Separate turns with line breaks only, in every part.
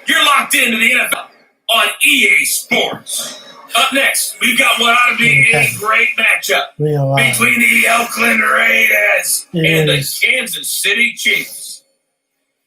You're locked into the NFL on EA Sports. Up next, we've got what ought to be a great matchup between the Oakland Raiders and the Kansas City Chiefs.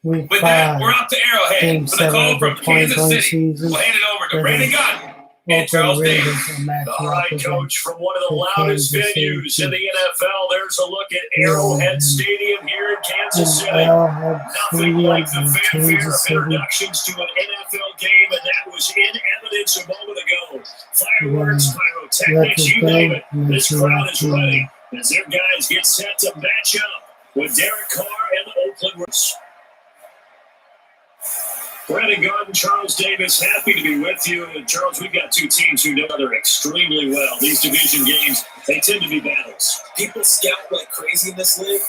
With that, we're out to Arrowhead with a call from Kansas City. We'll hand it over to Brandon Gunn and Charles Davis.
All right, Coach, from one of the loudest venues in the NFL, there's a look at Arrowhead Stadium here in Kansas City. Nothing like the fanfare of introductions to an NFL game, and that was in evidence a moment ago. Fireworks, pyrotechnics, you name it. This crowd is ready as their guys get set to match up with Derek Carr and the Oakland Raiders. Brandon Gunn, Charles Davis, happy to be with you. And Charles, we've got two teams who know each other extremely well. These division games, they tend to be battles.
People scout like crazy in this league,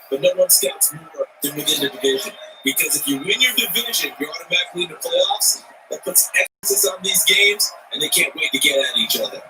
but no one scouts more than within the division. Because if you win your division, you're automatically in the playoffs. That puts emphasis on these games, and they can't wait to get at each other.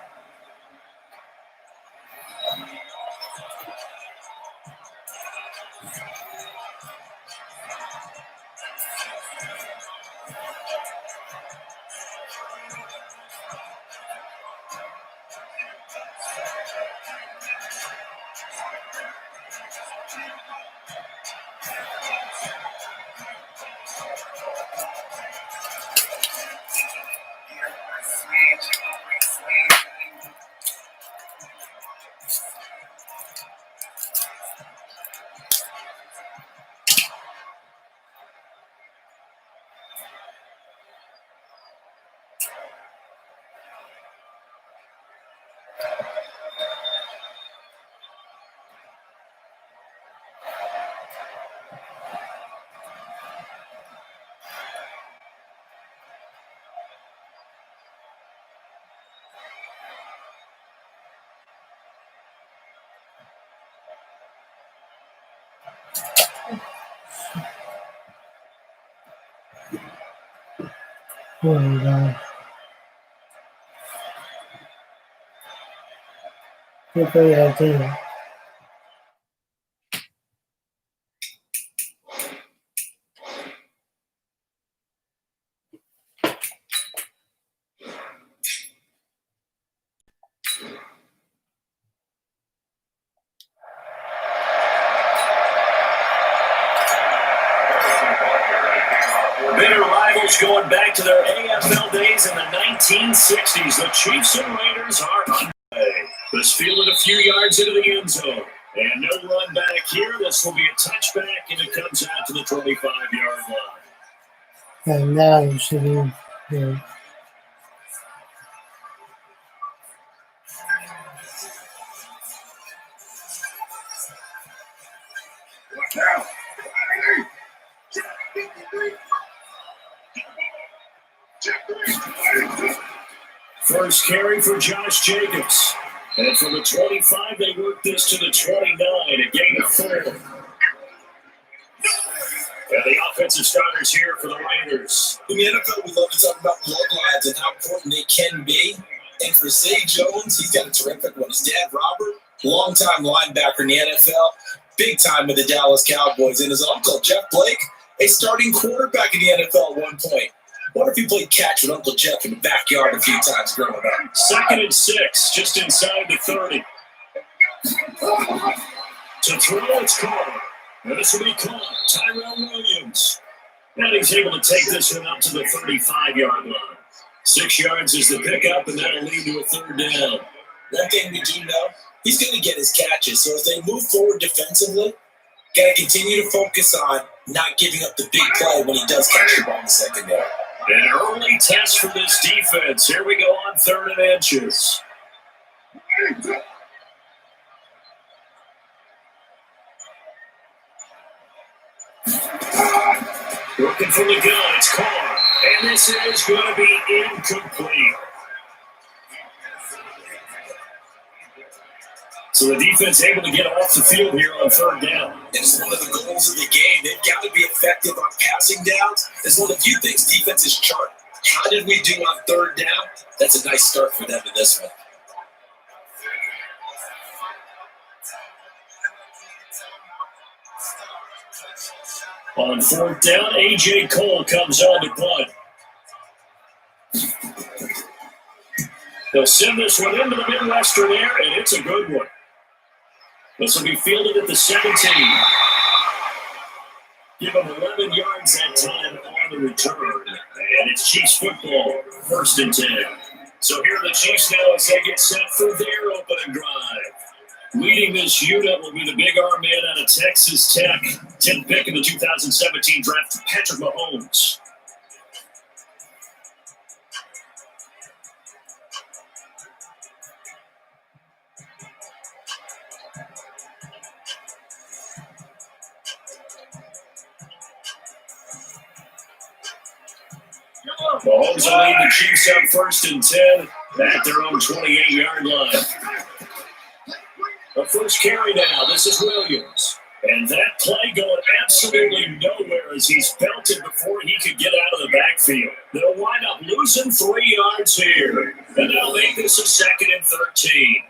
Bitter rivals going back to their AFL days in the 1960s. The Chiefs and Raiders are underway. This fielded a few yards into the end zone. And no run back here. This will be a touchback, and it comes out to the 25-yard line.
And now you should be here.
First carry for Josh Jacobs. And from the 25, they work this to the 29, a gain of 4. And the offensive starters here for the Raiders.
In the NFL, we love to talk about bloodlines and how important they can be. And for Zay Jones, he's got a terrific one. His dad, Robert, longtime linebacker in the NFL, big time with the Dallas Cowboys. And his uncle, Jeff Blake, a starting quarterback in the NFL at one point. What if he played catch with Uncle Jeff in the backyard a few times growing up?
2nd and 6, just inside the 30. To throw, it's Carr. And this will be caught. Tyrell Williams. And he's able to take this one up to the 35-yard line. 6 yards is the pickup, and that'll lead to a 3rd down.
One thing we do know, he's going to get his catches. So as they move forward defensively, got to continue to focus on not giving up the big play when he does catch the ball in the secondary.
An early test for this defense. Here we go on 3rd and inches. Working from the gun, it's Carr. And this is going to be incomplete. So the defense able to get off the field here on 3rd down.
It's one of the goals of the game. They've got to be effective on passing downs. It's one of the few things defenses chart. How did we do on 3rd down? That's a nice start for them in this one.
On 4th down, A.J. Cole comes on to punt. They'll send this one into the Midwestern air, and it's a good one. This will be fielded at the 17. Give them 11 yards that time on the return. And it's Chiefs football, 1st and 10. So here are the Chiefs now as they get set for their opening drive. Leading this unit will be the big arm man out of Texas Tech. 10th pick in the 2017 draft, Patrick Mahomes. Mahomes will lead the Chiefs up 1st and 10 at their own 28-yard line. The first carry now. This is Williams. And that play going absolutely nowhere as he's belted before he could get out of the backfield. They'll wind up losing 3 yards here. And they'll make this a 2nd and 13.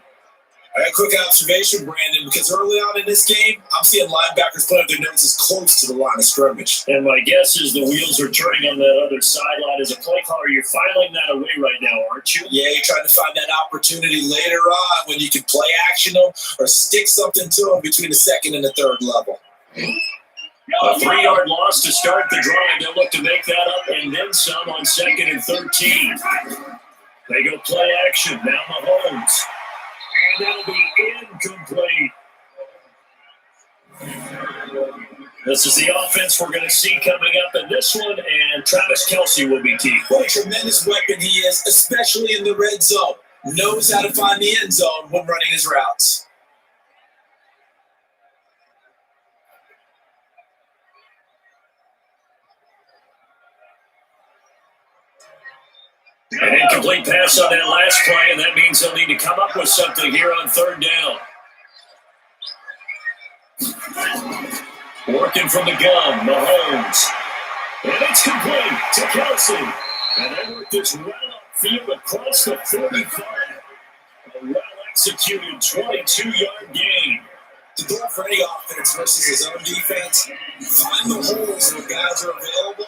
I got a quick observation, Brandon, because early on in this game, I'm seeing linebackers put up their noses close to the line of scrimmage.
And my guess is the wheels are turning on that other sideline. As a play caller, you're filing that away right now, aren't you?
Yeah, you're trying to find that opportunity later on when you can play action them or stick something to them between the 2nd and the 3rd level.
A 3-yard loss to start the drive. They'll look to make that up and then some on 2nd and 13. They go play action. Now Mahomes. And that'll be incomplete. This is the offense we're going to see coming up in this one, and Travis Kelce will be team.
What a tremendous weapon he is, especially in the red zone. Knows how to find the end zone when running his routes.
An incomplete pass on that last play, and that means they'll need to come up with something here on 3rd down. Working from the gun, Mahomes. And it's complete to Kelce. And they work this right upfield across the 45. A well-executed 22-yard gain.
The goal for any offense versus his own defense, find the holes where guys are available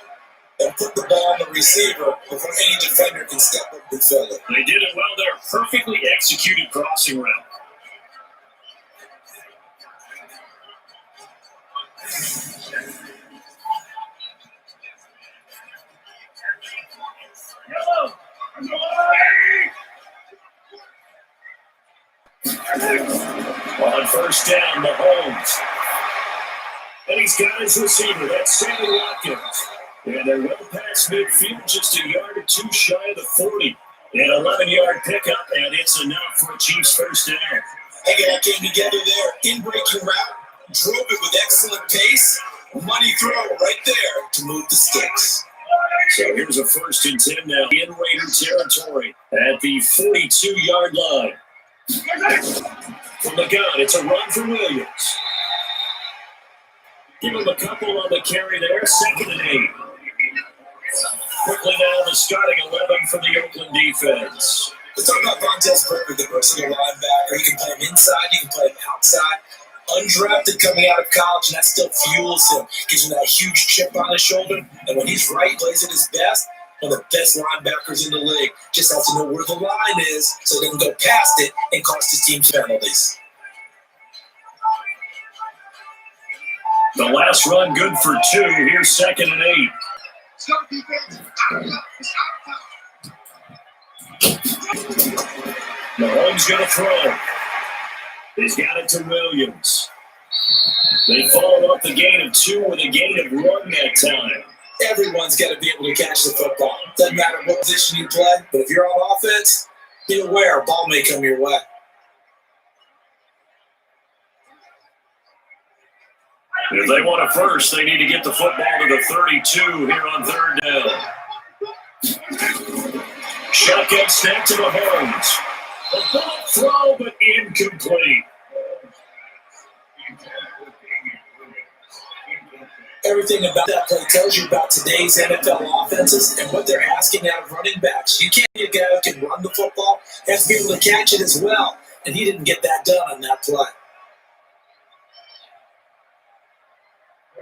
and put the ball on the receiver before any defender can step up and fill it.
They did it well there. Perfectly executed crossing route. On 1st down, Mahomes. And he's got his receiver. That's Sammy Watkins. And they're well past midfield, just a yard or 2 shy of the 40. An 11-yard pickup, and it's enough for a Chiefs 1st down.
They all came together there. In-breaking route, drove it with excellent pace. Money throw right there to move the sticks.
So here's a 1st and 10 now in Raider territory at the 42-yard line. From the gun, it's a run for Williams. Give him a couple on the carry there, 2nd and 8. Quickly now, the starting 11 for the Oakland defense.
Let's talk about Vontaze Burfict, the versatile linebacker. You can play him inside, you can play him outside. Undrafted coming out of college, and that still fuels him. Gives him that huge chip on his shoulder. And when he's right, plays at his best. One of the best linebackers in the league. Just has to know where the line is so they can go past it and cost his team penalties.
The last run good for 2. Here's 2nd and 8. Mahomes going to throw. He's got it to Williams. They follow up the gain of 2 with a gain of 1 that time.
Everyone's got to be able to catch the football. Doesn't matter what position you play, but if you're on offense, be aware a ball may come your way.
If they want it first, they need to get the football to the 32 here on 3rd down. Shotgun snap to Mahomes. A bullet throw, but incomplete.
Everything about that play tells you about today's NFL offenses and what they're asking out of running backs. You can't be a guy who can run the football. You have to be able to catch it as well. And he didn't get that done on that play.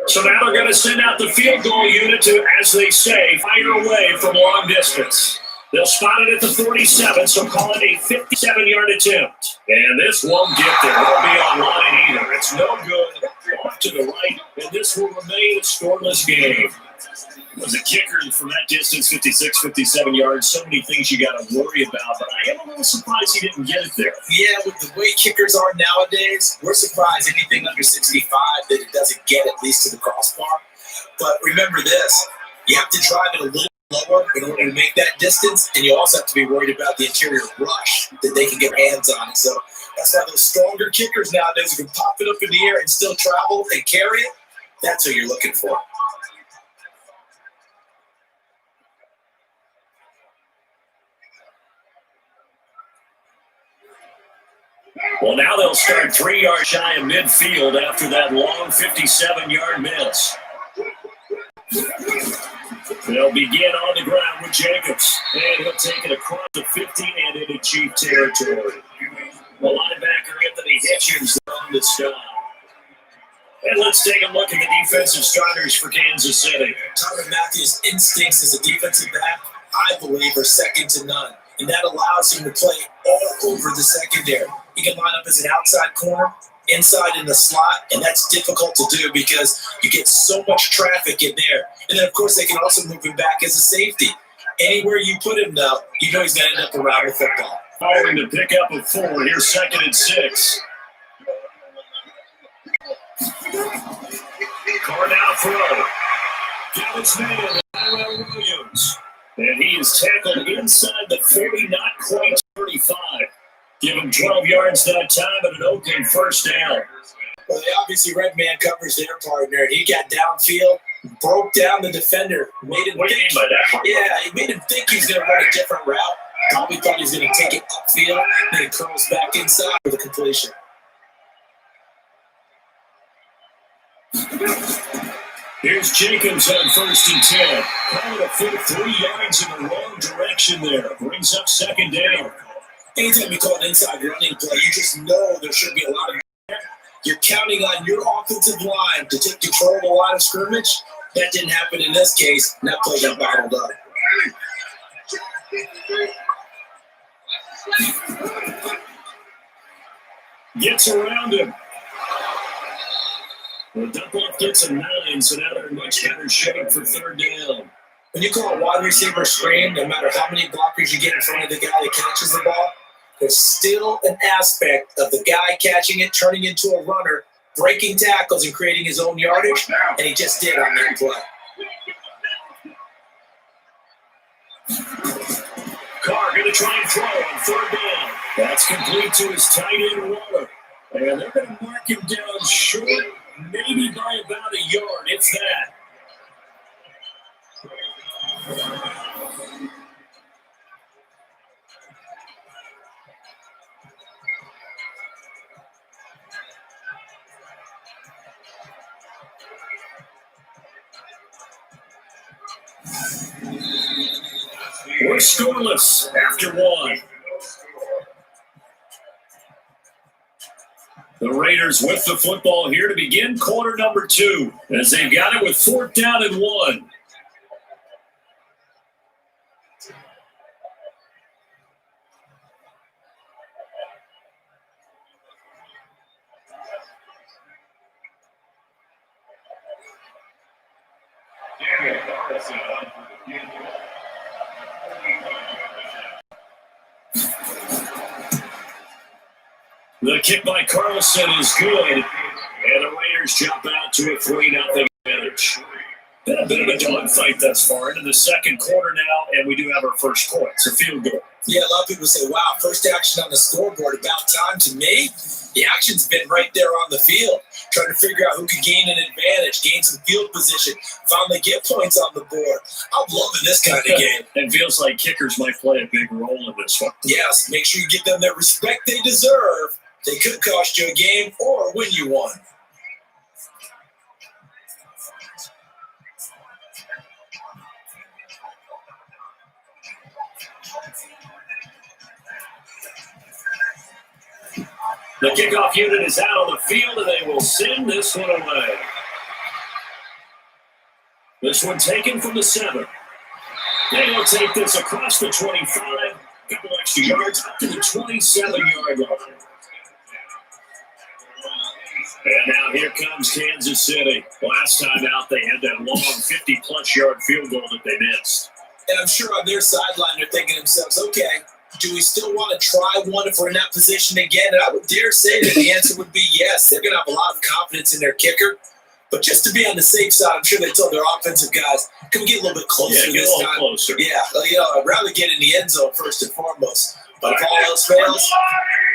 So now they're going to send out the field goal unit to, as they say, fire away from long distance. They'll spot it at the 47, so call it a 57-yard attempt. And this won't get there. Won't be online either. It's no good. Off to the right, and this will remain a scoreless game. As a kicker from that distance, 56, 57 yards, so many things you got to worry about, but I am a little surprised he didn't get it there.
Yeah, with the way kickers are nowadays, we're surprised anything under 65 that it doesn't get at least to the crossbar. But remember this, you have to drive it a little lower in order to make that distance, and you also have to be worried about the interior rush that they can get their hands on it. So that's why those stronger kickers nowadays who can pop it up in the air and still travel and carry it, that's what you're looking for.
Well, now they'll start 3 yards shy of midfield after that long 57-yard miss. They'll begin on the ground with Jacobs, and he'll take it across the 50 and into Chief territory. The linebacker Anthony Hitchens on the stop. And let's take a look at the defensive starters for Kansas City.
Tyrann Mathieu's instincts as a defensive back, I believe, are second to none. And that allows him to play all over the secondary. He can line up as an outside corner, inside in the slot, and that's difficult to do because you get so much traffic in there. And then, of course, they can also move him back as a safety. Anywhere you put him, though, you know he's going to end up around the football.
Following the pickup of 4, here's 2nd and 6. Carr now throw. Calvin's man, Tyrell Williams. And he is tackled inside the 40, not quite 35. Give him 12 yards that time and an open first down.
Well, they obviously red man covers their partner. He got downfield, broke down the defender. Made him
what do you mean by that?
Yeah, he made him think he was going to run a different route. Probably thought he was going to take it upfield, then it curls back inside for the completion.
Here's Jacobs on 1st and 10. Calling a full 3 yards in the wrong direction there. Brings up 2nd down.
Anytime you call an inside running play, you just know there should be a lot of there. You're counting on your offensive line to take control of the line of scrimmage. That didn't happen in this case, and that play got bottled up.
Gets around him. Well, Duckworth gets a 9, so now they're in much better shape for 3rd down.
When you call a wide receiver screen, no matter how many blockers you get in front of the guy that catches the ball, there's still an aspect of the guy catching it, turning into a runner, breaking tackles and creating his own yardage, and he just did on that play.
Carr going to try and throw on 3rd down. That's complete to his tight end Waller. And they're going to mark him down short, maybe by about a yard, if that. We're scoreless after 1. The Raiders with the football here to begin quarter number 2, as they've got it with 4th down and 1. The kick by Carlson is good, and the Raiders jump out to a 3-0 advantage. Been a bit of a dogfight thus far into the 2nd quarter now, and we do have our first point. It's a field goal.
Yeah, a lot of people say, wow, first action on the scoreboard, about time. To me, the action's been right there on the field, trying to figure out who can gain an advantage, gain some field position, finally get points on the board. I'm loving this kind of game.
It feels like kickers might play a big role in this one.
Yes, make sure you give them the respect they deserve. They could cost you a game or win you one.
The kickoff unit is out on the field, and they will send this one away. This one taken from the 7. They will take this across the 25, a couple extra yards up to the 27-yard line. And now here comes Kansas City. Last time out, they had that long 50-plus yard field goal that they missed.
And I'm sure on their sideline, they're thinking to themselves, okay, do we still want to try one if we're in that position again? And I would dare say that the answer would be yes. They're going to have a lot of confidence in their kicker. But just to be on the safe side, I'm sure they told their offensive guys, can we get a little bit closer
get
this
a little
time?
Closer.
Yeah, I'd rather get in the end zone first and foremost. But if all else fails,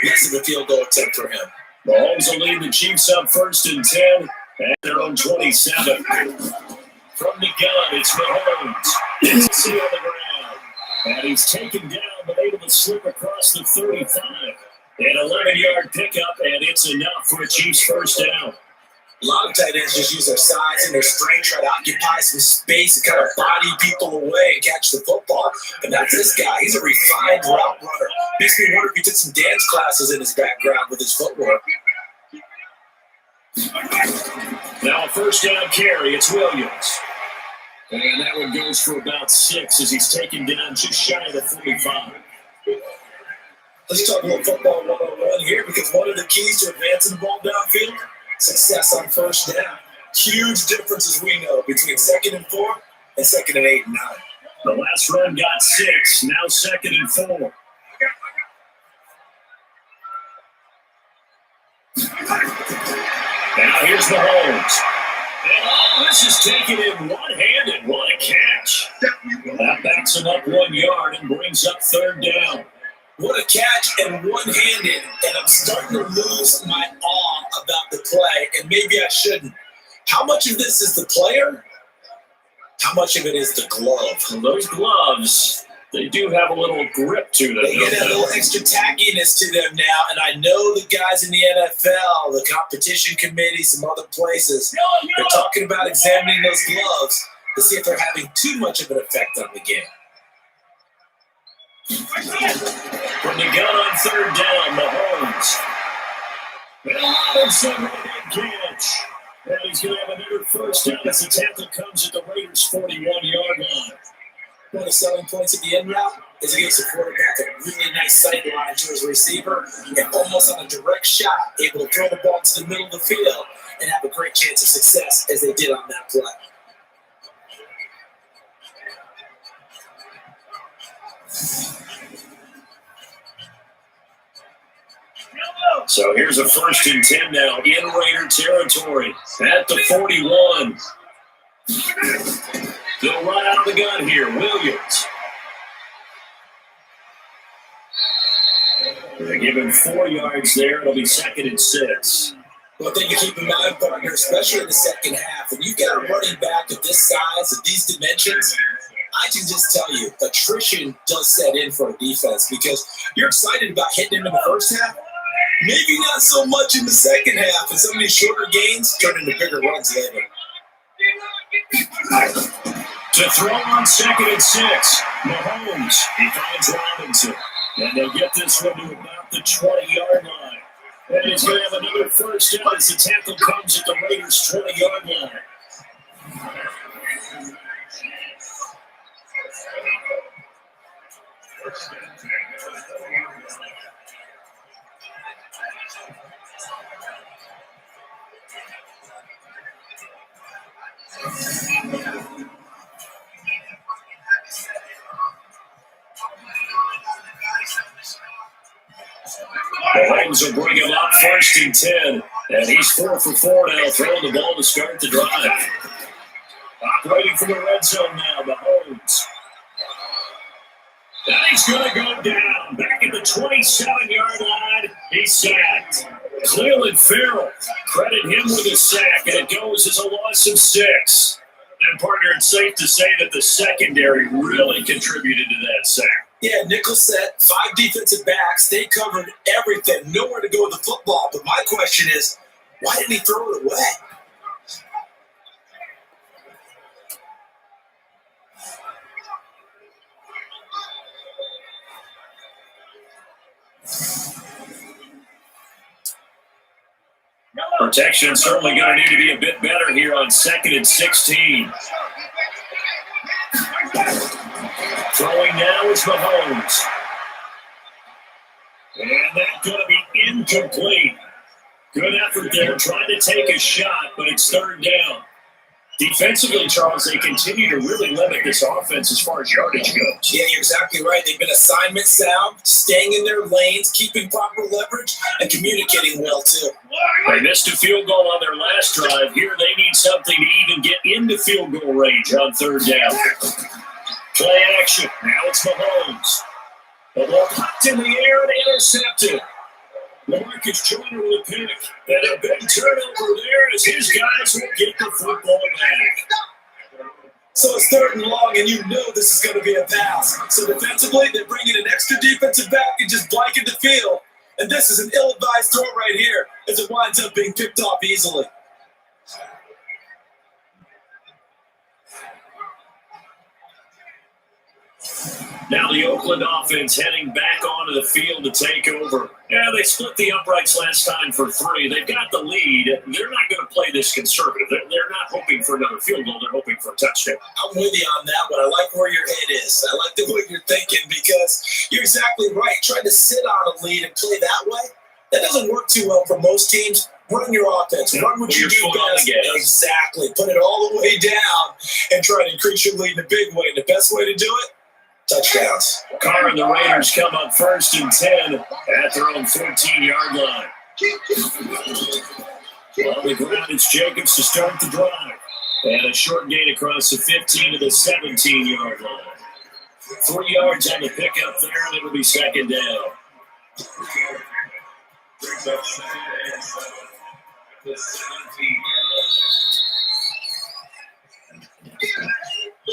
less of a field goal attempt for him.
Mahomes will lead the Chiefs up 1st and 10 at their own 27. From the gun, it's Mahomes. It's on the ground. And he's taken down, but able to slip across the 35. An 11-yard pickup, and it's enough for a Chiefs first down.
A lot of tight ends just use their size and their strength, try to occupy some space and kind of body people away and catch the football. But not this guy. He's a refined route runner. Makes me wonder if he took some dance classes in his background with his footwork.
Now a first down carry. It's Williams. And that one goes for about 6 as he's taken down just shy of the 45.
Let's talk about football 101 here, because one of the keys to advancing the ball downfield, success on first down. Huge differences we know between 2nd and 4 and 2nd and 8 and 9.
The last run got 6, now 2nd and 4. Now here's Mahomes. And all this is taken in one-handed. What a catch. That backs him up 1 yard and brings up 3rd down.
What a catch and one-handed, and I'm starting to lose my awe about the play, and maybe I shouldn't. How much of this is the player? How much of it is the glove?
And those gloves, they do have a little grip to them.
They get a little extra tackiness to them now, and I know the guys in the NFL, the competition committee, some other places, they're talking about examining those gloves to see if they're having too much of an effect on the game.
From the gun on 3rd down, Mahomes. And Robinson with a big catch. And he's going to have another first down as the tackle comes at the Raiders' 41-yard line.
One of the selling points of the end route is he gives the quarterback a really nice sight line to his receiver and almost on a direct shot, able to throw the ball to the middle of the field and have a great chance of success as they did on that play.
So here's a 1st and 10 now in Raider territory at the 41. They'll run out of the gun here. Williams. They give him 4 yards there. It'll be 2nd and 6.
One thing to keep in mind, partner, especially in the second half, when you've got a running back of this size, of these dimensions, I can just tell you, attrition does set in for a defense because you're excited about hitting him in the first half. Maybe not so much in the second half, and some of these shorter gains turn into bigger runs later.
To throw on 2nd and 6, Mahomes. He finds Robinson. And they'll get this one to about the 20-yard line. And he's going to have another first down as the tackle comes at the Raiders' 20-yard line. Mahomes will bring him up 1st and 10. And he's 4 for 4 now, throwing the ball to start the drive. Operating from the red zone now, Mahomes. And he's going to go down. Back at the 27-yard line, he's sacked. Cleveland Farrell, credit him with a sack, and it goes as a loss of 6. And, partner, it's safe to say that the secondary really contributed to that sack.
Yeah, nickel set, 5 defensive backs. They covered everything. Nowhere to go with the football. But my question is, why didn't he throw it away?
Protection certainly going to need to be a bit better here on 2nd and 16. Throwing now is Mahomes. And that's going to be incomplete. Good effort there, trying to take a shot, but it's third down. Defensively, Charles, they continue to really limit this offense as far as yardage goes.
Yeah, you're exactly right. They've been assignment sound, staying in their lanes, keeping proper leverage, and communicating well, too.
They missed a field goal on their last drive. Here they need something to even get into field goal range on third down. Play action. Now it's Mahomes. The ball popped in the air and intercepted. LaMarcus Joyner with a pick. And a big turnover there as his guys will get the football back.
So it's third and long, and you know this is going to be a pass. So defensively, they're bringing an extra defensive back and just blanket the field. And this is an ill-advised throw right here as it winds up being picked off easily.
Now the Oakland offense heading back onto the field to take over. Yeah, they split the uprights last time for 3. They've got the lead. They're not going to play this conservative. They're not hoping for another field goal. They're hoping for a touchdown.
I'm with you on that one. I like where your head is. I like the way you're thinking because you're exactly right. Trying to sit on a lead and play that way, that doesn't work too well for most teams. Run your offense. Run what you do best. Exactly. Put it all the way down and try to increase your lead in a big way. The best way to do it, touchdowns.
Carr and the Raiders come up 1st and 10 at their own 14-yard line. On the ground, it's Jacobs to start the drive. And a short gain across the 15 to the 17-yard line. 3 yards on the pickup there, and it'll be second down.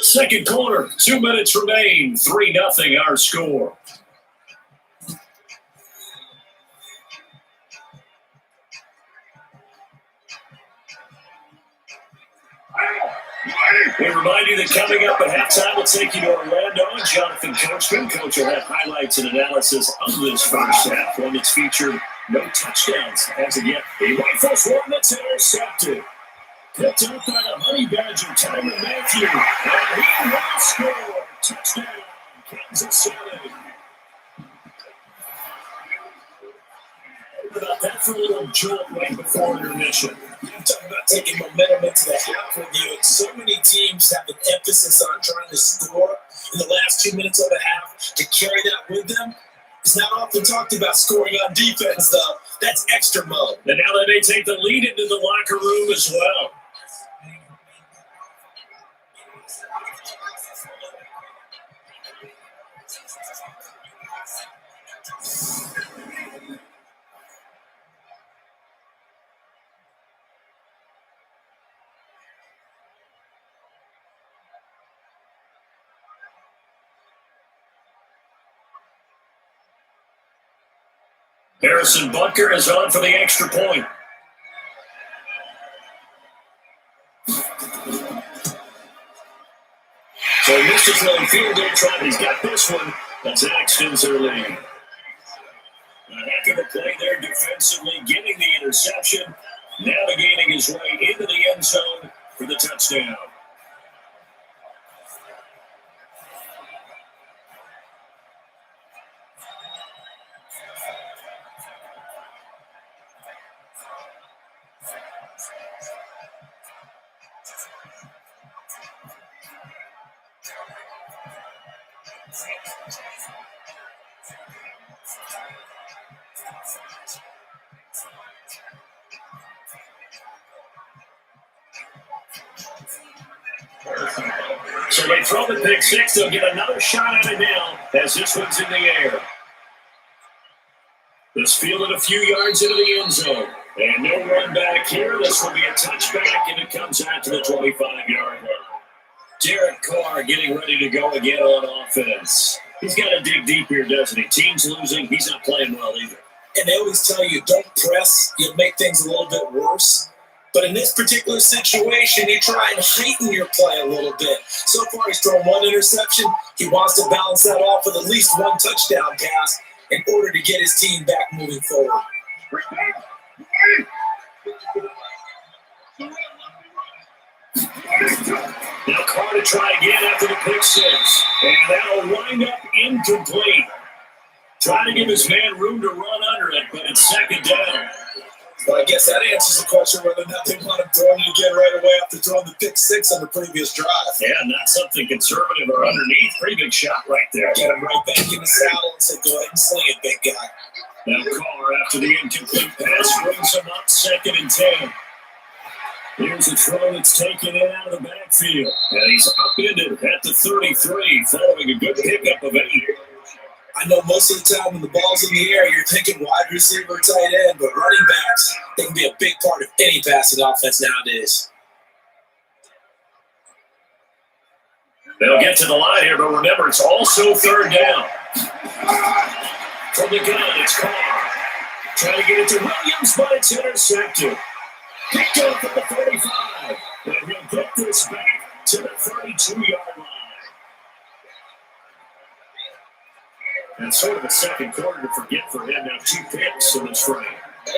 Second quarter, 2 minutes remain. 3-0 our score. We remind you that coming up at halftime, we'll take you to Orlando and Jonathan Coachman. Coach will have highlights and analysis of this first half, one that's featured no touchdowns as of yet. He rifles one that's intercepted. Picked up by the Honey Badger, Tyrann Mathieu. And he will score. Touchdown, Kansas City. About that for a little jolt right before intermission.
I'm talking about taking momentum into the half with you. And so many teams have an emphasis on trying to score in the last 2 minutes of the half. To carry that with them, it's not often talked about scoring on defense, though. That's extra mode.
And now they may take the lead into the locker room as well. Harrison Butker is on for the extra point. So he missed his little field goal try. He's got this one. That's Axton's early. A heck of a play there defensively, getting the interception, navigating his way into the end zone for the touchdown. So they throw the pick six. They'll get another shot at it now as this one's in the air. This fielded a few yards into the end zone. And no run back here. This will be a touchback, and it comes out to the 25-yard line. Derek Carr getting ready to go again on offense. He's got to dig deep here, doesn't he? Team's losing. He's not playing well either.
And they always tell you, don't press. You'll make things a little bit worse. But in this particular situation, you try and heighten your play a little bit. So far, he's thrown one interception. He wants to balance that off with at least one touchdown pass in order to get his team back moving forward.
Now Carr to try again after the pick six. And that'll wind up incomplete. Trying to give his man room to run under it, but it's second down.
Well, I guess that answers the question whether or not they want him throwing it again right away after throwing the pick six on the previous drive.
Yeah, not something conservative or underneath. Pretty big shot right there.
Get him right back in the saddle and say, go ahead and sling it, big guy.
Now Carr, after the incomplete pass, brings him up 2nd and 10. Here's a throw that's taken in out of the backfield. And he's upended at the 33, following a good pickup of 8.
I know most of the time when the ball's in the air, you're thinking wide receiver, tight end, but running backs, they can be a big part of any passing offense nowadays.
They'll get to the line here, but remember, it's also 3rd down. From the gun, it's Carr. Trying to get it to Williams, but it's intercepted. Picked up at the 35. And he'll get this back to the 32-yard line. And sort of a second quarter to forget for him. Now 2 picks in this frame.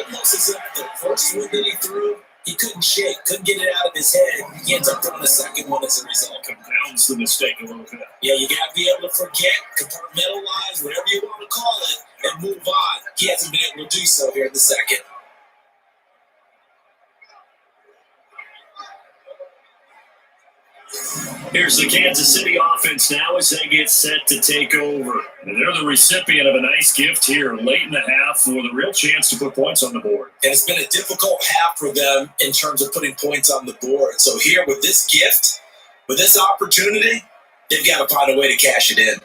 Almost as if the first one that he threw, he couldn't shake, couldn't get it out of his head. He ends up throwing a second one as a result.
Compounds the mistake a little bit.
Yeah, you got to be able to forget, compartmentalize, whatever you want to call it, and move on. He hasn't been able to do so here in the second.
Here's the Kansas City offense now as they get set to take over. And they're the recipient of a nice gift here late in the half with a real chance to put points on the board.
And it's been a difficult half for them in terms of putting points on the board. So here with this gift, with this opportunity, they've got to find a way to cash it in.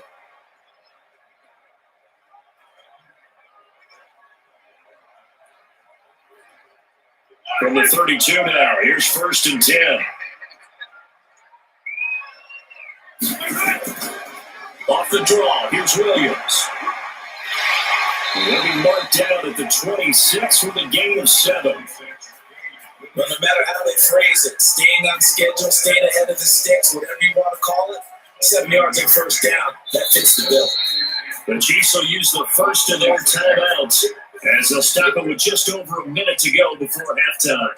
From the 32 now, here's 1st and 10. Off the draw, here's Williams. He'll be marked down at the 26 with a gain of 7.
But no matter how they phrase it, staying on schedule, staying ahead of the sticks, whatever you want to call it, 7 yards and 1st down, that fits the bill.
The Chiefs will use the first of their timeouts as they'll stop it with just over a minute to go before halftime.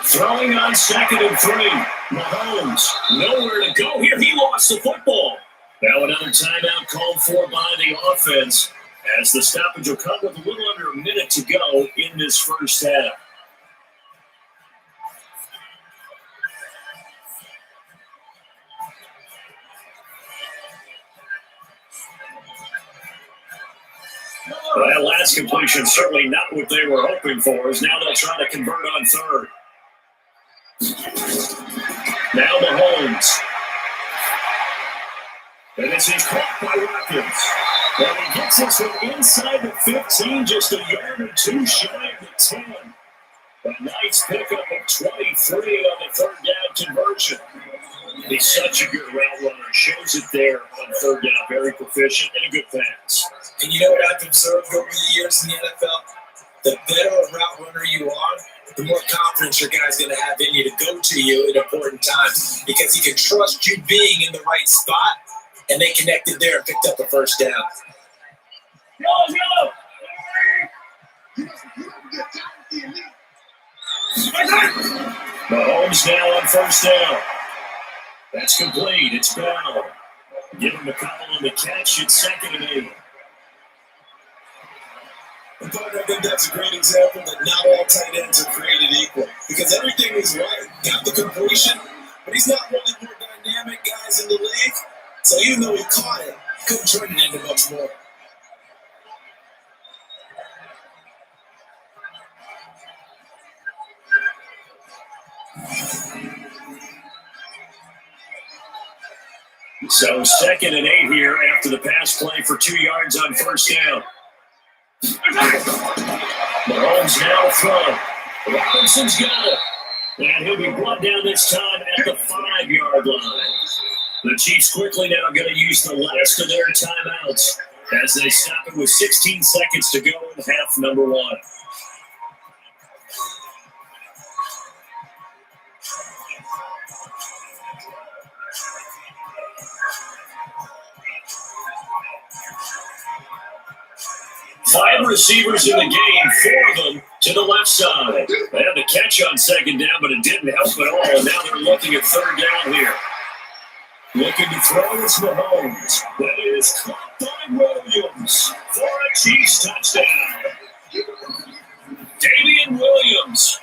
Throwing on 2nd and 3. Mahomes, nowhere to go here. He lost the football. Now another timeout called for by the offense as the stoppage will come with a little under a minute to go in this first half. Well, that last completion certainly not what they were hoping for, as now they'll try to convert on 3rd. Now Mahomes. And this is caught by Watkins. Well, he gets this one inside the 15, just a yard or 2 shy of the 10. A nice pickup of 23 on the 3rd down conversion. He's such a good route runner. Shows it there on 3rd down. Very proficient and a good pass.
And you know what I've observed over the years in the NFL? The better a route runner you are, the more confidence your guy's going to have in you to go to you at important times because he can trust you being in the right spot, and they connected there and picked up the 1st down.
Mahomes now on 1st down. That's complete. It's Bell. Give him a couple on the catch. It's 2nd and 8.
I think that's a great example that not all tight ends are created equal because everything was right. Got the completion, but he's not one of the more dynamic guys in the league. So even though he caught it, he couldn't turn it into much more.
So 2nd and 8 here after the pass play for 2 yards on 1st down. Mahomes now throwing. Robinson's got it. And he'll be brought down this time at the 5-yard line. The Chiefs quickly now going to use the last of their timeouts as they stop it with 16 seconds to go in half number 1. 5 receivers in the game, 4 of them to the left side. They had the catch on second down, but it didn't help at all. And now they're looking at third down here. Looking to throw is Mahomes. That is caught by Williams for a Chiefs touchdown. Damian Williams,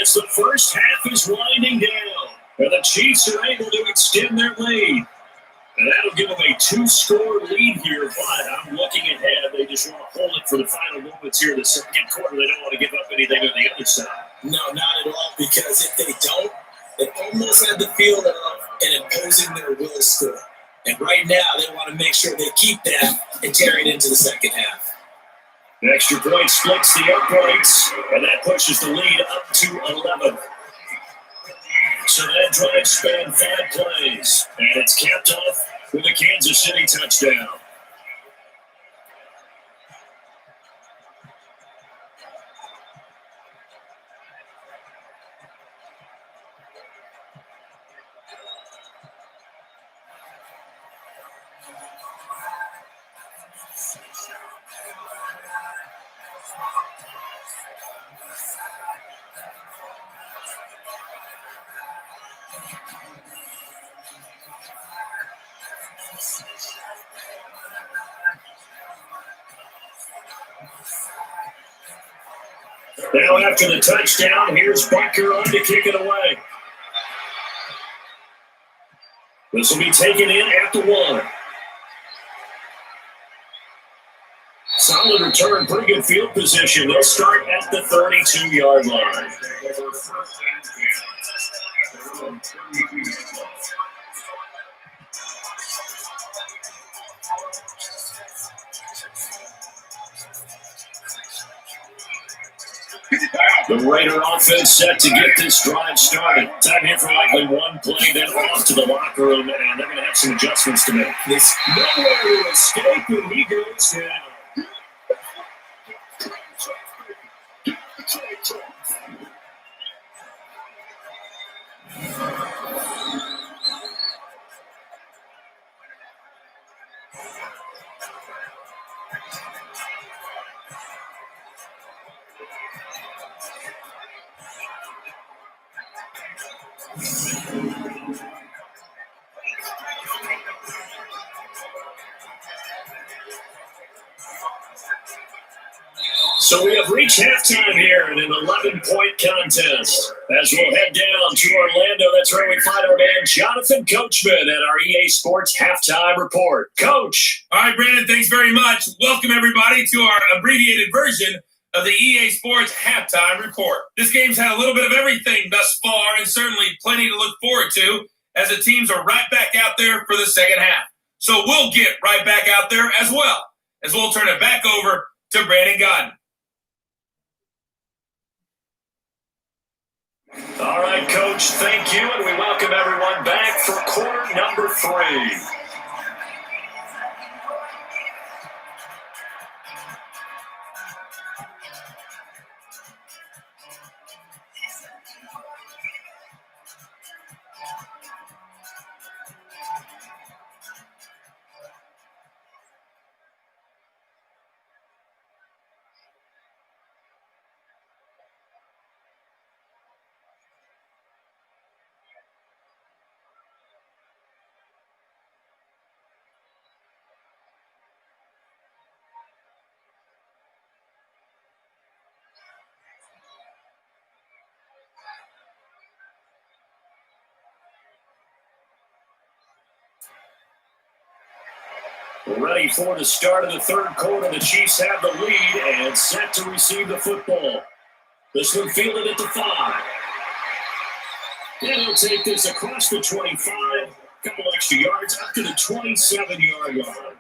as the first half is winding down, and the Chiefs are able to extend their lead. And that'll give them a 2-score lead here, but I'm looking ahead. They just want to hold it for the final moments here in the second quarter. They don't want to give up anything on the other side.
No, not at all, because if they don't, they almost have the feel of and imposing their will score. And right now, they want to make sure they keep that and carry it into the second half.
The extra point splits the uprights, and that pushes the lead up to 11. So that drive spanned 5 plays, and it's capped off with a Kansas City touchdown. Now after the touchdown, here's Butker on to kick it away. This will be taken in at the 1. Solid return, pretty good field position. They'll start at the 32-yard line. The Raider offense set to get this drive started. Time here for likely one play, then off to the locker room, and they're going to have some adjustments to make. There's nowhere to escape, and he goes down. So we have reached halftime here in an 11-point contest. As we'll head down to Orlando, that's where we find our man Jonathan Coachman at our EA Sports Halftime Report. Coach!
All right, Brandon, thanks very much. Welcome, everybody, to our abbreviated version of the EA Sports Halftime Report. This game's had a little bit of everything thus far, and certainly plenty to look forward to, as the teams are right back out there for the second half. So we'll get right back out there as well, as we'll turn it back over to Brandon Godden.
All right, Coach, thank you, and we welcome everyone back for quarter number 3. Ready for the start of the third quarter. The Chiefs have the lead and set to receive the football. This one fielded at the 5. And he'll take this across the 25, a couple extra yards up to the 27-yard line.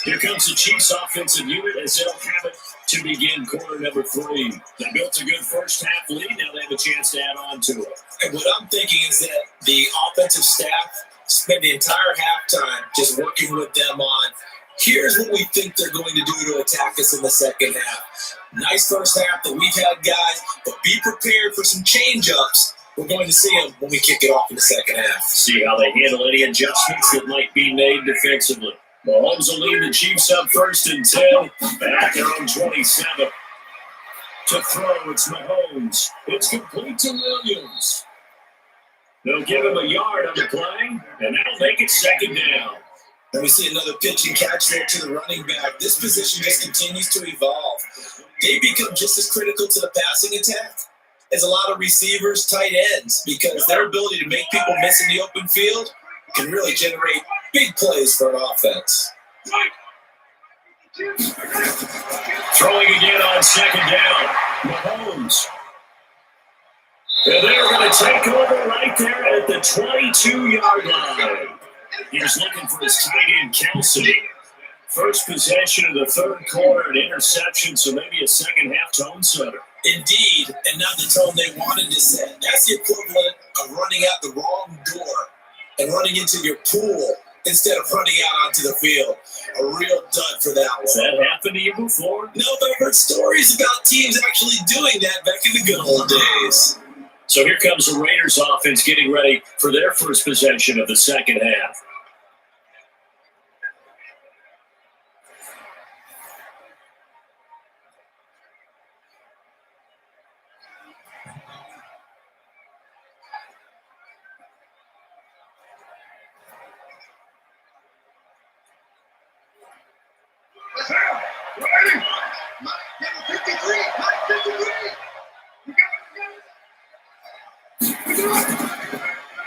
Here comes the Chiefs offensive unit as they'll have it to begin quarter number 3. They built a good first half lead. Now they have a chance to add on to it.
And what I'm thinking is that the offensive staff spend the entire halftime just working with them on, here's what we think they're going to do to attack us in the second half. Nice first half that we've had, guys, but be prepared for some change-ups. We're going to see them when we kick it off in the second half.
See how they handle any adjustments that might be made defensively. Mahomes will lead the Chiefs up 1st and 10 at their own 27. To throw, it's Mahomes. It's complete to Williams. They'll give him a yard on the play, and that'll make it 2nd down.
And we see another pitch and catch there to the running back. This position just continues to evolve. They become just as critical to the passing attack as a lot of receivers, tight ends, because their ability to make people miss in the open field can really generate big plays for an offense.
Throwing again on 2nd down. Mahomes. And they're going to take over right there at the 22-yard line. He was looking for his tight end, Kelsey. First possession of the 3rd quarter, an interception, so maybe a second-half tone setter.
Indeed, and not the tone they wanted to set. That's the equivalent of running out the wrong door and running into your pool instead of running out onto the field. A real dud for that one.
Has that happened to you before?
No, but I've heard stories about teams actually doing that back in the good old days.
So here comes the Raiders offense getting ready for their first possession of the second half.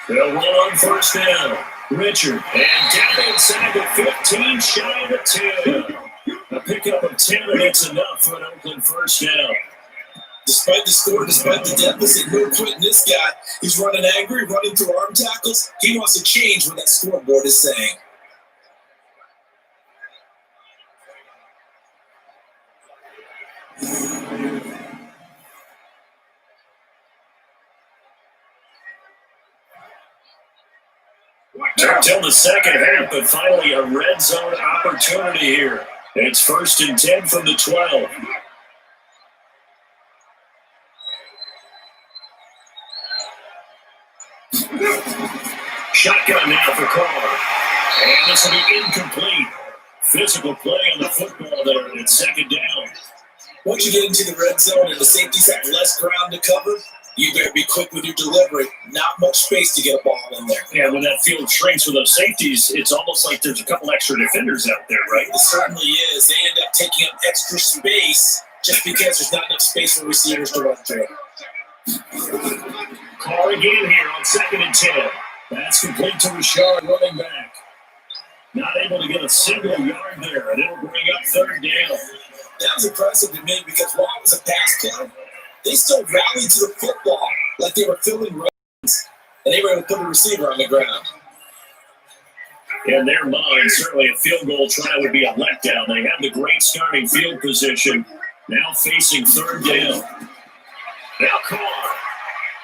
They'll run on 1st down. Richard, and down inside the 15, shy of the 10. A pickup of 10, and it's enough for an Oakland 1st down.
Despite the score, despite the deficit, no quitting this guy. He's running angry, running through arm tackles. He wants to change what that scoreboard is saying.
Until the second half, but finally a red zone opportunity here. It's 1st and 10 from the 12. Shotgun now for Carr. And this will be incomplete. Physical play on the football there, and it's 2nd down.
Once you get into the red zone and the safeties have less ground to cover, you better be quick with your delivery. Not much space to get a ball in there.
Yeah, when that field shrinks with those safeties, it's almost like there's a couple extra defenders out there, right?
It certainly is. They end up taking up extra space just because there's not enough space for receivers to run through.
Carr again here on 2nd and 10. That's complete to Richard, running back. Not able to get a single yard there, and it'll bring up 3rd down.
That was impressive to me because while it was a pass play, they still rallied to the football like they were filling runs, and they were able to put the receiver on the ground.
In their mind, certainly a field goal try would be a letdown. They have the great starting field position, now facing 3rd down. Now Carr.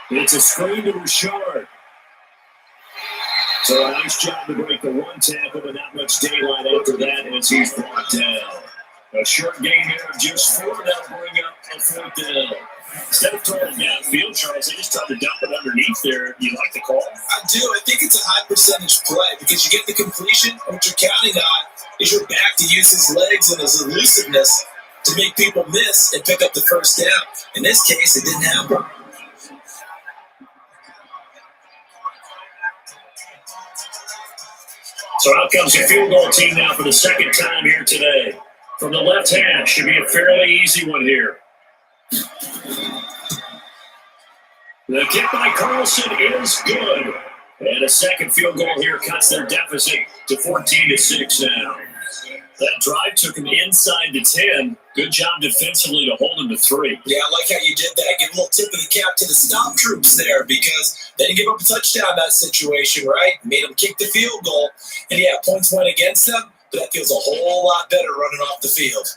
It's a screen to Richard. So a nice job to break the one tackle, but not much daylight after that as he's brought down. A short gain here of just 4, that'll bring up a 4th down. Instead of throwing it downfield, Charles, they just tried to dump it underneath there. You like the call?
I do. I think it's a high percentage play because you get the completion. What you're counting on is your back to use his legs and his elusiveness to make people miss and pick up the 1st down. In this case, it didn't happen.
So out comes the field goal team now for the 2nd time here today. From the left hash, should be a fairly easy one here. The kick by Carlson is good. And a second field goal here cuts their deficit to 14-6 now. That drive took him inside to 10. Good job defensively to hold him to 3.
Yeah, I like how you did that. Give a little tip of the cap to the stop troops there because they didn't give up a touchdown in that situation, right? Made them kick the field goal. And yeah, points went against them, but that feels a whole lot better running off the field.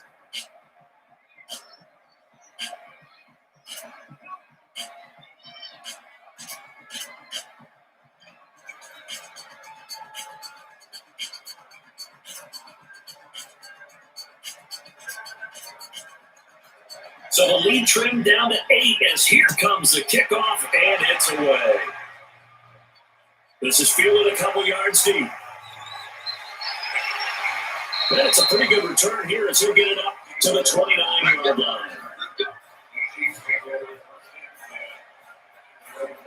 So the lead trimmed down to 8 as here comes the kickoff, and it's away. This is fielded a couple yards deep. And it's a pretty good return here as he'll get it up to the 29-yard line.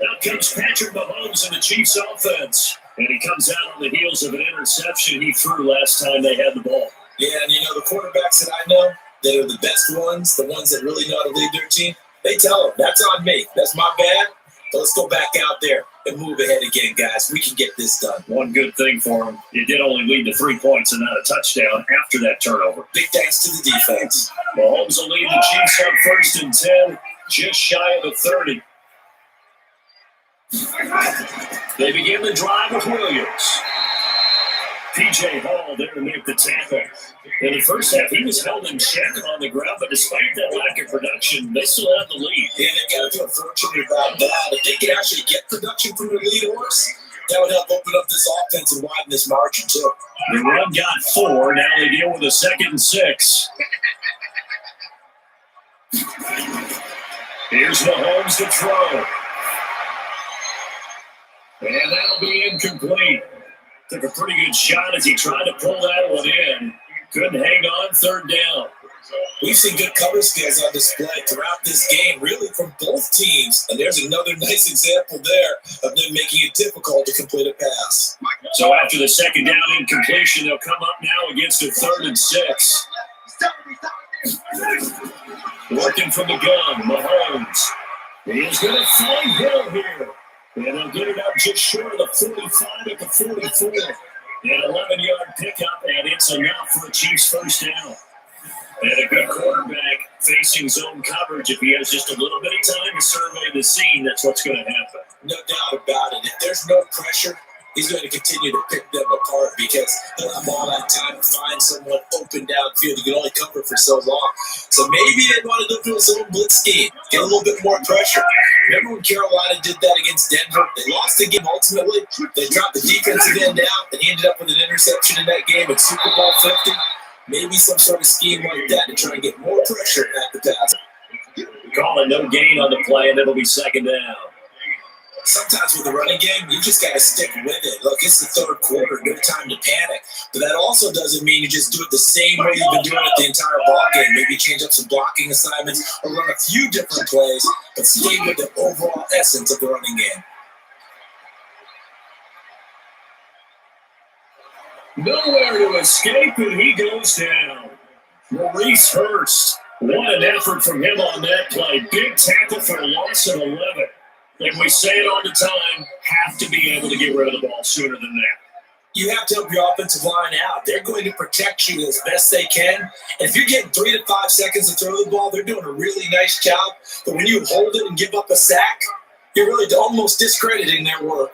Now comes Patrick Mahomes in the Chiefs offense. And he comes out on the heels of an interception he threw last time they had the ball.
Yeah, and the quarterbacks that I know that are the best ones, the ones that really know how to lead their team, they tell them, that's on me. That's my bad. But let's go back out there and move ahead again, guys. We can get this done.
One good thing for him, it did only lead to 3 points and not a touchdown after that turnover.
Big thanks to the defense.
Mahomes will lead the Chiefs up 1st and 10, just shy of the 30. They begin the drive with Williams. P.J. Hall there to make the tackle. In the first half, he was held in check on the ground, but despite that lack of production, they still have the lead.
Yeah, they got to feel fortunate about that. If they can actually get production from their lead horse, that would help open up this offense and widen this margin, too.
The run got 4. Now they deal with a 2nd and 6. Here's Mahomes to throw. And that'll be incomplete. Took a pretty good shot as he tried to pull that one in. Couldn't hang on 3rd down.
We've seen good cover skills on display throughout this game, really from both teams. And there's another nice example there of them making it difficult to complete a pass.
So after the 2nd down incompletion, they'll come up now against a 3rd and 6. Working from the gun, Mahomes. He's going to find Hill here. And they'll get it up just short of the 45 at the 44. An 11-yard pickup, and it's enough for a Chiefs 1st down. And a good quarterback facing zone coverage. If he has just a little bit of time to survey the scene, that's what's going to happen.
No doubt about it. If there's no pressure, he's going to continue to pick them apart because he'll have all that time to find someone open downfield. He can only cover for so long. So maybe they want to go through his own blitz scheme, get a little bit more pressure. Remember when Carolina did that against Denver? They lost the game ultimately. They dropped the defensive end out, and he ended up with an interception in that game at Super Bowl 50. Maybe some sort of scheme like that to try and get more pressure at the pass.
Call it no gain on the play, and it'll be 2nd down.
Sometimes with the running game, you just got to stick with it. Look, it's the 3rd quarter, no time to panic. But that also doesn't mean you just do it the same way you've been doing it the entire ball game. Maybe change up some blocking assignments or run a few different plays, but stay with the overall essence of the running game.
Nowhere to escape, and he goes down. Maurice Hurst. What an effort from him on that play. Big tackle for a loss of 11. And we say it all the time, have to be able to get rid of the ball sooner than that.
You have to help your offensive line out. They're going to protect you as best they can. And if you're getting 3 to 5 seconds to throw the ball, they're doing a really nice job. But when you hold it and give up a sack, you're really almost discrediting their work.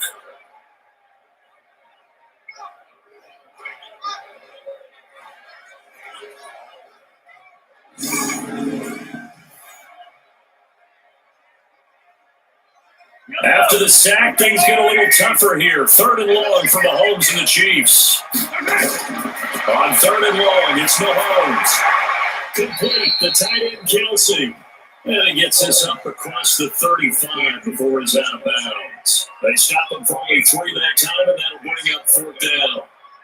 After the sack, things get a little tougher here. 3rd and long for Mahomes and the Chiefs. On 3rd and long, it's Mahomes. Complete, the tight end Kelsey. And he gets this up across the 35 before he's out of bounds. They stop him for only 3 that time, and that'll bring up 4th down.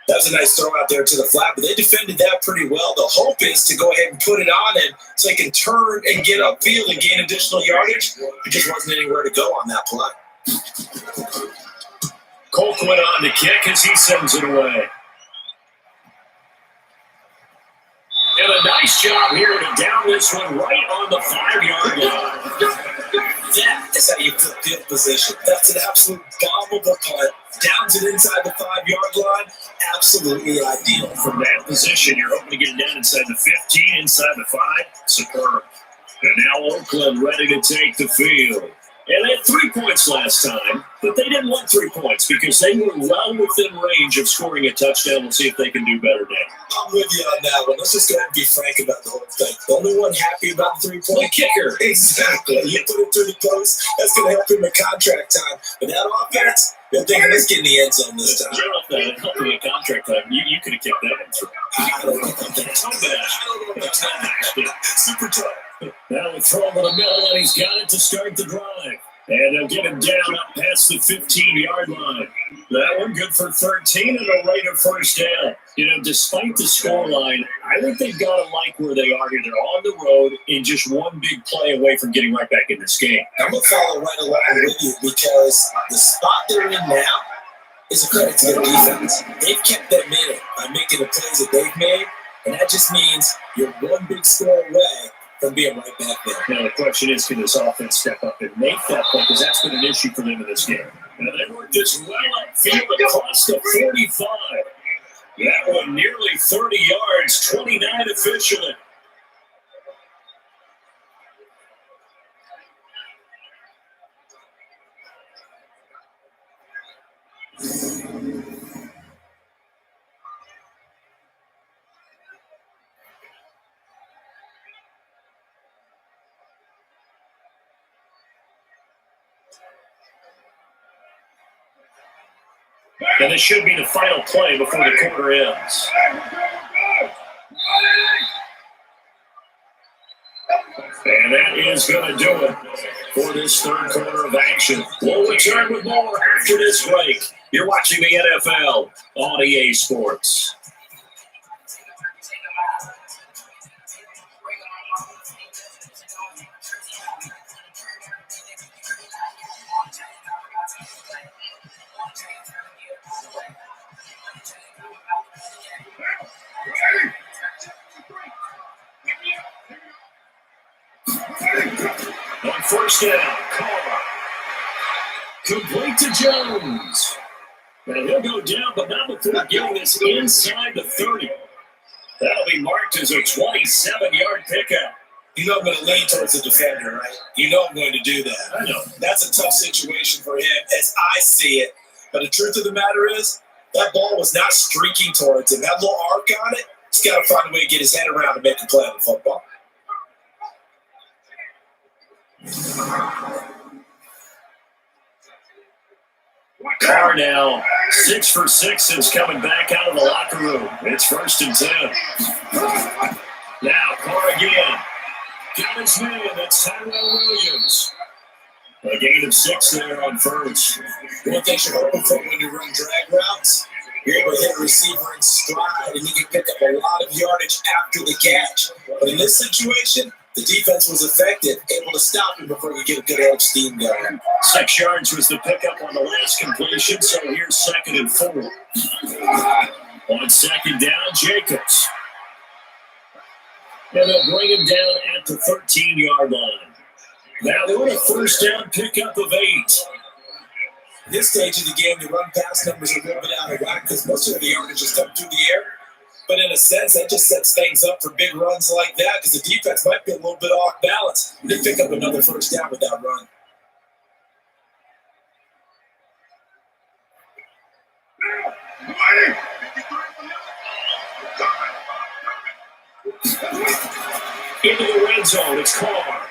That was a nice throw out there to the flat, but they defended that pretty well. The hope is to go ahead and put it on him so they can turn and get upfield and gain additional yardage. There just wasn't anywhere to go on that play.
Colquitt on the kick as he sends it away. And a nice job here to down this one right on the 5-yard line.
That is how you flip field position. That's an absolute bomb of a punt. Downs it inside the 5-yard line. Absolutely ideal.
From that position, you're hoping to get it down inside the 15, inside the 5. Superb. And now Oakland ready to take the field. And they had 3 points last time, but they didn't want 3 points because they were well within range of scoring a touchdown. We'll see if they can do better now.
I'm with you on that one. Let's just go ahead and be frank about the whole thing. The only one happy about the 3-point
The kicker.
Exactly. You put it through the post. That's going to help him in contract time. But that offense, they're thinking, let's get in the end zone this time.
You're not that helping in contract time. You could have kept that one through.
I don't know about that. Super tough.
Now we throw over the middle, and he's got it to start the drive. And they'll get him down up past the 15-yard line. That one good for 13 and a rate of first down. You know, despite the scoreline, I think they've got to like where they are here. They're on the road and just one big play away from getting right back in this game.
I'm going to follow right along with you because the spot they're in now is a credit to their defense. They've kept them in it by making the plays that they've made, and that just means you're one big score away from being right back there.
Now, the question is, can this offense step up and make that play? Because that's been an issue for them in this game. Now, they worked this well upfield across the 45. That one nearly 30 yards, 29 officially. And this should be the final play before the quarter ends. And that is going to do it for this third quarter of action. We'll return with more after this break. You're watching the NFL on EA Sports. On first down, Carr. Complete to Jones. And he'll go down, but not before getting this inside the 30. That'll be marked as a 27-yard pickup.
You know I'm going to lean towards the defender, right? You know I'm going to do that.
I know.
That's a tough situation for him as I see it. But the truth of the matter is, that ball was not streaking towards him. That little arc on it, he's got to find a way to get his head around and make a play on the football.
Carr now 6 for 6 since coming back out of the locker room. It's 1st and 10. Now Carr again. Got his man. That's Tyrell Williams. A gain of 6 there on first.
One thing you're hoping for when you run drag routes, you're able to hit a receiver in stride and you can pick up a lot of yardage after the catch. But in this situation, the defense was effective, able to stop him before you get a good edge steam going.
6 yards was the pickup on the last completion, so here's 2nd and 4. On 2nd down, Jacobs. And they'll bring him down at the 13-yard line. Now they want a 1st down pickup of 8.
At this stage of the game, the run pass numbers are a little bit out of whack because most of the yardage is up through the air. But in a sense, that just sets things up for big runs like that because the defense might be a little bit off balance. They pick up another 1st down with that run.
Into the red zone, it's Carr.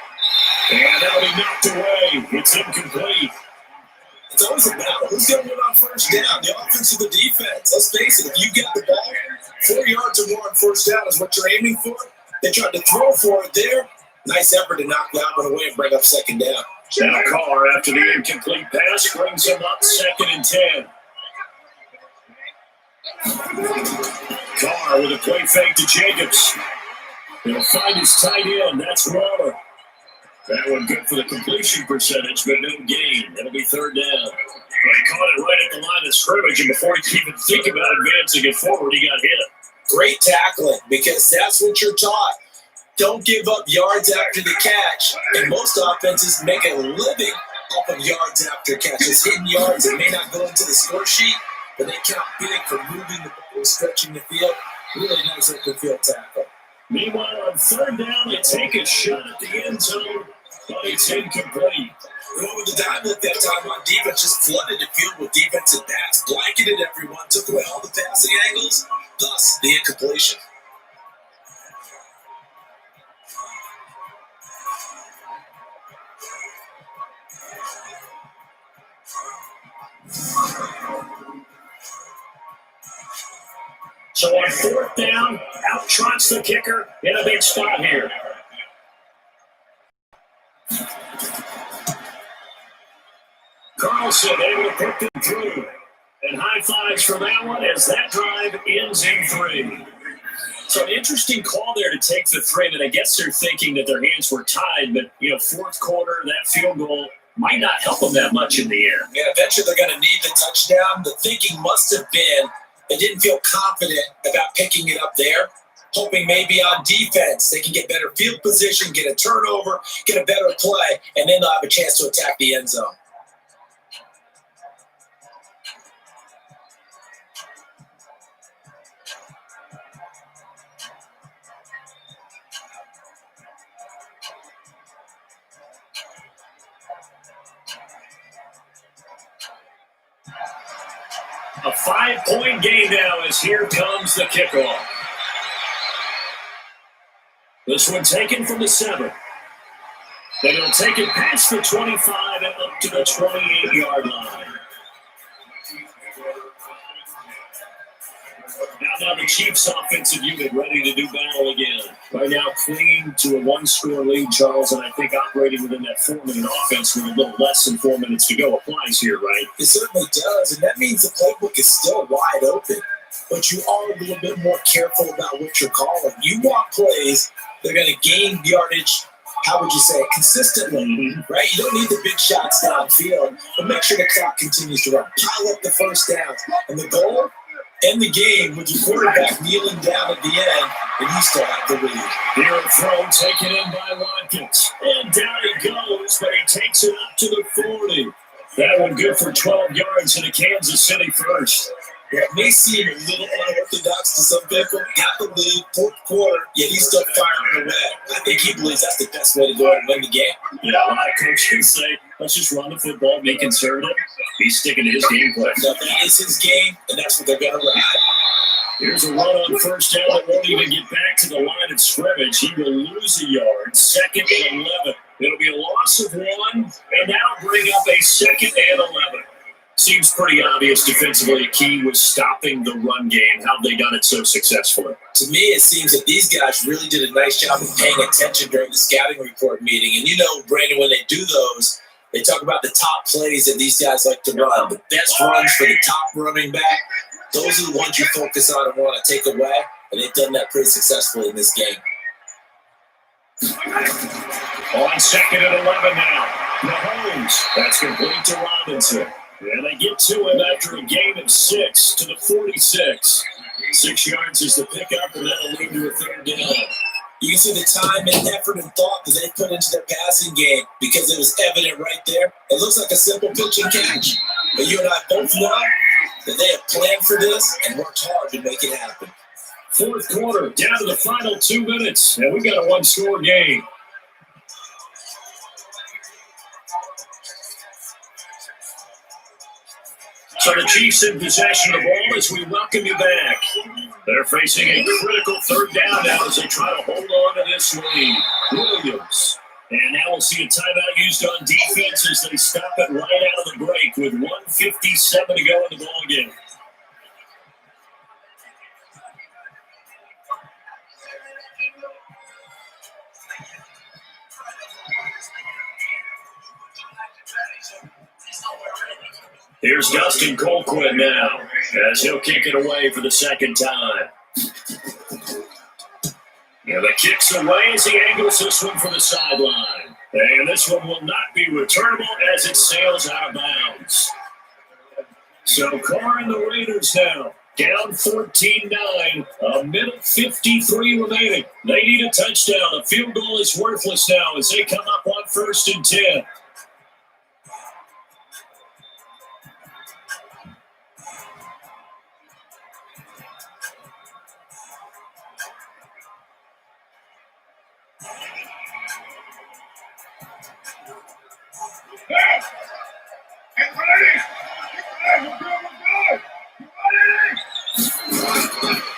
And that'll be knocked away. It's incomplete.
It's always a battle. Who's going to win on 1st down? The offense or the defense? Let's face it, if you get the ball, 4 yards or more on 1st down is what you're aiming for. They tried to throw for it there. Nice effort to knock that one away and bring up 2nd down.
Now Carr, after the incomplete pass, brings him up 2nd and 10. Carr with a play fake to Jacobs. He'll find his tight end. That's Waller. That one good for the completion percentage, but no gain. That'll be 3rd down. He caught it right at the line of scrimmage, and before he could even think about advancing it forward, he got hit.
Great tackling because that's what you're taught. Don't give up yards after the catch. And most offenses make a living off of yards after catches. Hitting yards that may not go into the score sheet, but they count big for moving the ball, stretching the field. Really nice open field tackle.
Meanwhile, on 3rd down, they take a shot at the end zone, but it's incomplete.
Going with the diamond that time on defense, just flooded the field with defensive backs, blanketed everyone, took away all the passing angles, thus the incompletion.
So on 4th down, out trots the kicker in a big spot here. Carlson able to put them through. And high fives for that one as that drive ends in 3. So an interesting call there to take the 3, and I guess they're thinking that their hands were tied, but, fourth quarter, that field goal might not help them that much in the air.
Yeah, eventually they're going to need the touchdown. The thinking must have been they didn't feel confident about picking it up there, hoping maybe on defense they can get better field position, get a turnover, get a better play, and then they'll have a chance to attack the end zone.
A 5-point game now as here comes the kickoff. This one taken from the 7. Then he'll take it past the 25 and up to the 28-yard line. Now the Chiefs offensive unit ready to do battle again. Right now clinging to a 1-score lead, Charles, and I think operating within that 4-minute offense with a little less than 4 minutes to go applies here, right?
It certainly does, and that means the playbook is still wide open, but you are a little bit more careful about what you're calling. You want plays that are going to gain yardage, how would you say it, consistently, right? You don't need the big shots downfield, but make sure the clock continues to run. Pile up the first downs, and the goal, end the game with your quarterback kneeling down at the end, and you still have the lead.
Here a throw taken in by Watkins. And down he goes, but he takes it up to the 40. That one good for 12 yards in a Kansas City first.
Yeah, it may seem a little unorthodox to some people. Got the lead, fourth quarter, yet he's still firing away. I think he believes that's the best way to go and win the game.
Yeah, a lot of coaches say, let's just run the football, be conservative. He's sticking to his game plan.
That is his game, and that's what they're going to ride.
Here's a run on first down that won't even get back to the line of scrimmage. He will lose a yard. 2nd and 11. It'll be a loss of 1, and that'll bring up a 2nd and 11. Seems pretty obvious defensively. A key was stopping the run game. How have they done it so successfully?
To me, it seems that these guys really did a nice job of paying attention during the scouting report meeting. And Brandon, when they do those, they talk about the top plays that these guys like to run. The best runs for the top running back. Those are the ones you focus on and want to take away. And they've done that pretty successfully in this game.
On 2nd and 11 now. Mahomes. That's complete to Robinson. And they get to him after a gain of 6 to the 46. 6 yards is the pickup, and that'll lead to a 3rd down.
You can see the time and effort and thought that they put into their passing game because it was evident right there. It looks like a simple pitch and catch. But you and I both know that they have planned for this and worked hard to make it happen.
Fourth quarter, down to the final 2 minutes, and we've got a 1-score game. So the Chiefs in possession of the ball as we welcome you back. They're facing a critical 3rd down now as they try to hold on to this lead. Williams. And now we'll see a timeout used on defense as they stop it right out of the break with 1:57 to go in the ball game. Here's Dustin Colquitt now as he'll kick it away for the 2nd time. And the kick's away as he angles this one for the sideline. And this one will not be returnable as it sails out of bounds. So Carr and the Raiders now down 14-9, a minute 53 remaining. They need a touchdown. A field goal is worthless now as they come up on 1st and 10.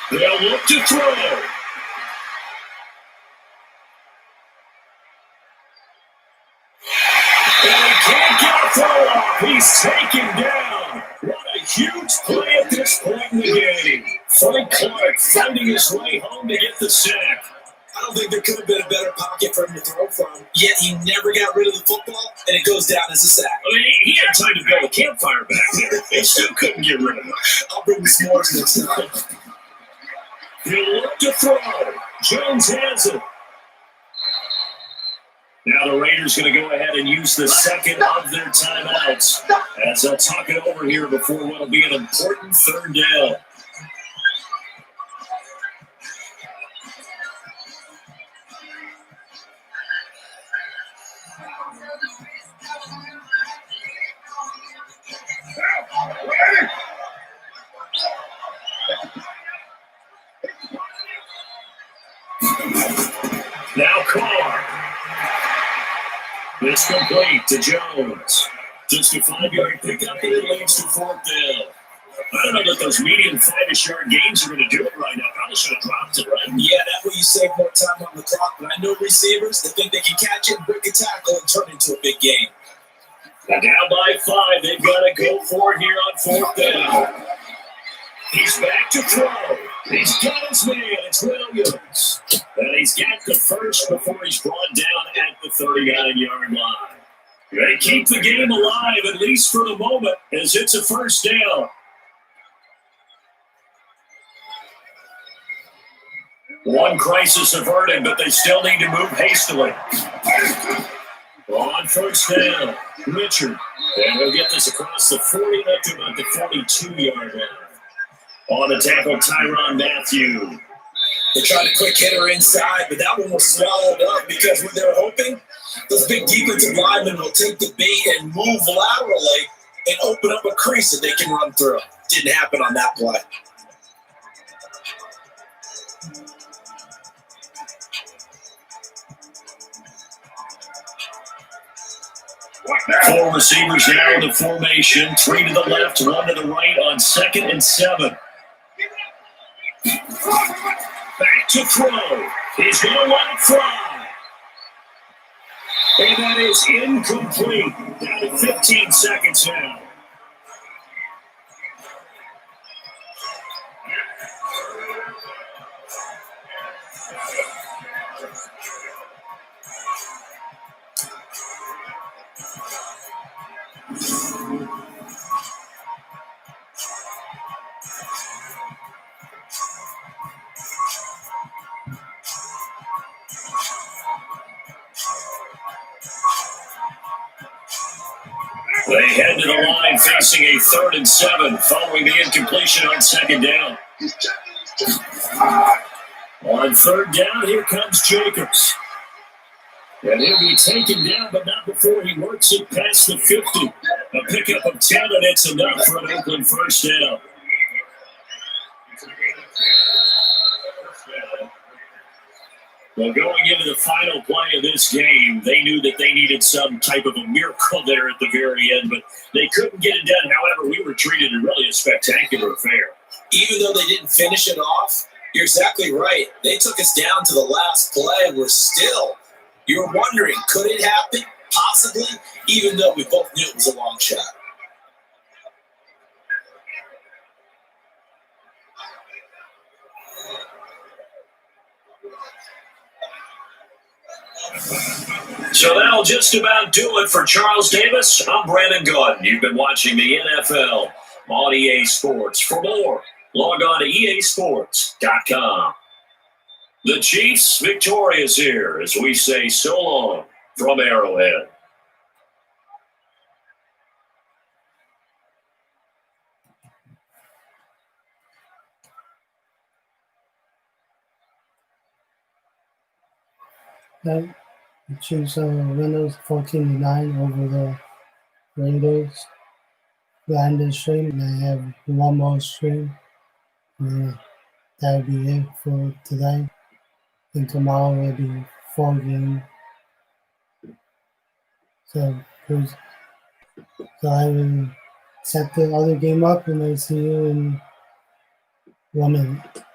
They'll look to throw. And he can't get a throw off. He's taken down. What a huge play at this point in the game. Frank Clark finding his way home to get the sack.
I don't think there could have been a better pocket for him to throw from. Yet he never got rid of the football, and it goes down as a sack.
I mean, He had time to build a campfire back there. They still couldn't get rid of him.
I'll bring the s'mores next time.
He'll look to throw. Jones has it. Now the Raiders going to go ahead and use the second of their timeouts as they'll talk it over here before what will be an important third down. Now Carr. It's complete to Jones. Just a 5-yard pickup, and it leads to fourth down. I don't know that those medium 5-ish yard gains are going to do it right now. Probably should have dropped it, right?
Yeah, that way you save more time on the clock. But I know receivers that think they can catch it, break a tackle, and turn it into a big game.
Now down by 5. They've got to go for it here on fourth down. He's back to throw. He's got his man. It's Williams. And he's got the first before he's brought down at the 39-yard line. They keep the game alive, at least for the moment, as it's a first down. One crisis averted, but they still need to move hastily. On first down, Richard. And he'll get this across the 40 up to about the 42-yard line. On the tackle, Tyrann Mathieu.
They tried a quick hitter inside, but that one was swallowed up because when they're hoping, those big defensive linemen will take the bait and move laterally and open up a crease that they can run through. Didn't happen on that play.
Four receivers now in the formation. 3 to the left, 1 to the right on 2nd and 7. Back to throw. He's going to let it fly. And that is incomplete. Down to 15 seconds now. They head to the line facing a 3rd and 7 following the incompletion on 2nd down. On 3rd down, here comes Jacobs. And he'll be taken down, but not before he works it past the 50. A pickup of 10, and it's enough for an Oakland first down. Well, going into the final play of this game, they knew that they needed some type of a miracle there at the very end, but they couldn't get it done. However, we were treated in really a spectacular affair.
Even though they didn't finish it off, you're exactly right. They took us down to the last play, and we're still. You were wondering, could it happen? Possibly, even though we both knew it was a long shot.
So that'll just about do it for Charles Davis. I'm Brandon Gaudin. You've been watching the NFL on EA Sports. For more, log on to easports.com. The Chiefs victorious here as we say so long from Arrowhead.
The Chiefs winners 14-9 over the Raiders. Landed stream. They have one more stream. That'll be it for today. And tomorrow will be 4 games. So I will set the other game up and I see you in 1 minute.